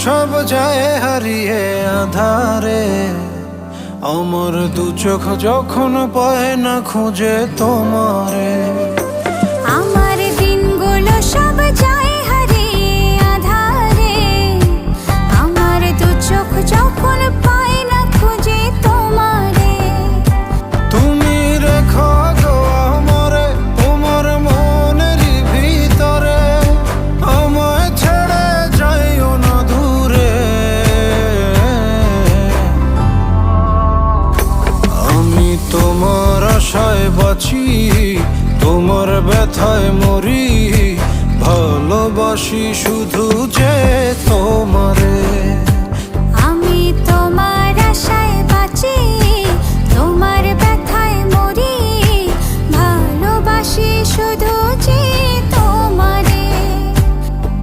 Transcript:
সব যায় হারিয়ে আধারে, আমার দু চোখ যখন পায় না খুঁজে তোমারে। আমার দিনগুলো সব যায় হারিয়ে আঁধারে, আমার দু চোখ যখন পায় না খুঁজে তোমারে। তুমি রেখো গো আমারে তোমার মনের ভিতরে, আমায় ছেড়ে যাইও না দূরে। আমি তোমার আশায় বাঁচি, তোমার ব্যথায় মরি, ভালোবাসি শুধু যে তোমারে।